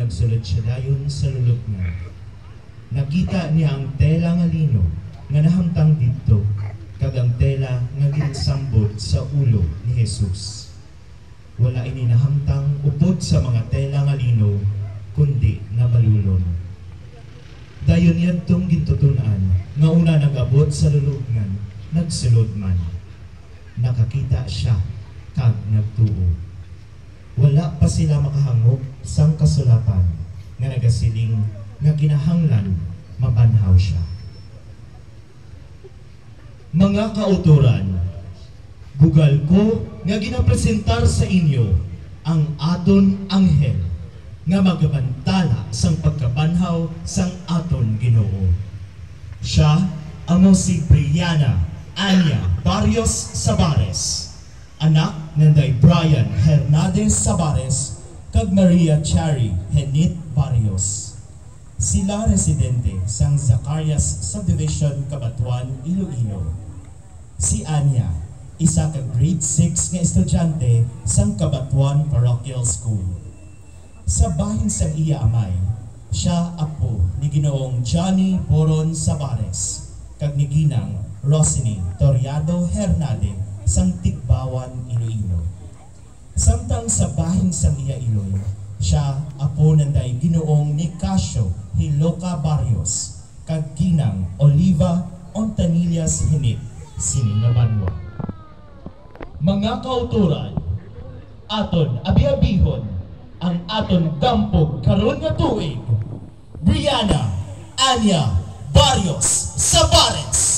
nagsulod siya dayon sa lulubngan. Nakita niya ang tela nga lino nga nahamtang didto, kag ang tela nga ginsambot sa ulo ni Jesus. Wala ini nahamtang upod sa mga tela nga lino, kundi nabalulon. Dayon yadtong gintutunan nga una nag-abot sa lulubngan, nagsulod man. Nakakita siya kag nagtuo. Wala pa sila makahangop sang kasulatan nga nagasiling nga kinahanglan mabanhaw siya. Mga kauturan, bugal ko nga ginapresentar sa inyo ang aton anghel nga magabantala sang pagkabanhaw sang aton Ginoo. Siya amo si Brianna Anya Barrios Sabares, anak nanday Brian Hernandez Sabares kag Maria Chari Henit Barrios. Sila residente sang Zacarias Subdivision, Cabatuan, Iloilo. Si Anya, isa ka grade 6 nga estudyante sang Cabatuan Parochial School. Sa bahin sang iya amay, siya apo ni Ginoong Johnny Boron Sabares kag ni Ginang Rosini Toriado Hernandez sang Tigbawan, Iloilo. Samtang sa bahin sang iya Iloy, siya apo nanday Ginoong Nicasio Hiloca Barrios kag Ginang Oliva Ontanillas Hinit Sininabanwa. Mga kauturan, aton abi-abihon ang aton dampog karon nga tuig, Brianna Anya Barrios Sabares.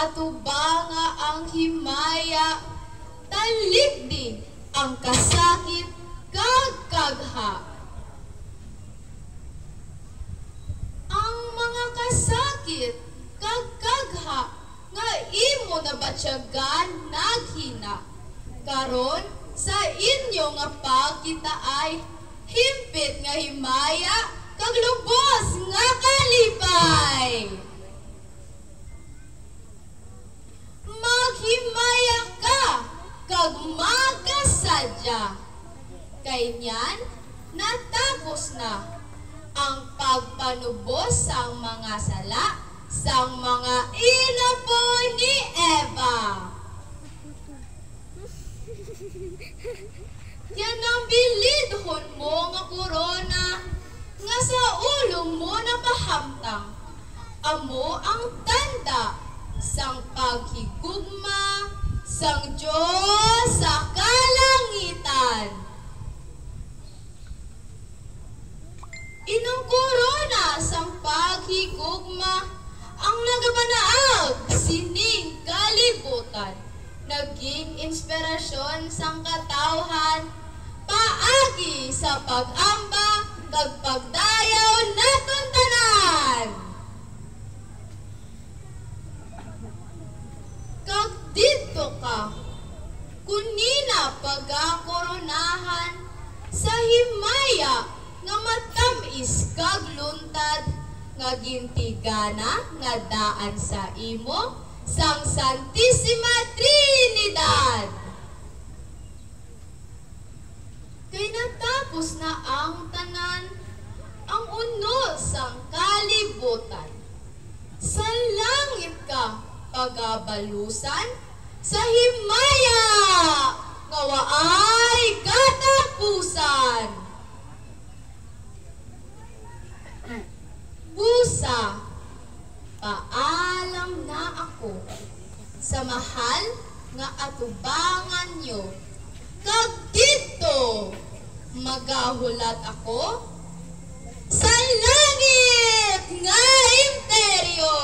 atuba nga ang himaya, talikdi ang kasakit kag kagha. Ang mga kasakit kag kagha nga imo na batyagan naghina, karon sa inyo nga pagkita ay himpit nga himaya kag lubos nga kalipay. Maghimaya ka kag magasadya, kay niyan natapos na ang pagpanubos sang mga sala sang mga inapo ni Eva. Yan ang bilidhon mo nga korona nga sa ulo mo napahamtang. Amo ang tanda sang paghigugma sang Diyos sa kalangitan. Inong korona sang paghigugma ang nagabanaag sining kalibutan. Naging inspirasyon sang katawhan, paagi sa pag-amba, kag pagdayaw naton tanan. Kag dito ka, kunina pagakoronahan, sa himaya nga matamis kag luntad, nga gintigana nga daan sa imo, sang Santissima Trinidad. Kay natapos na ang tanan, ang unos sang kalibutan. Sa langit ka pagabalusan, sa himaya nga waay katapusan. Busa, paalam na ako sa mahal nga atubangan nyo. Kag dito, magahulat ako sa langit nga imperyo.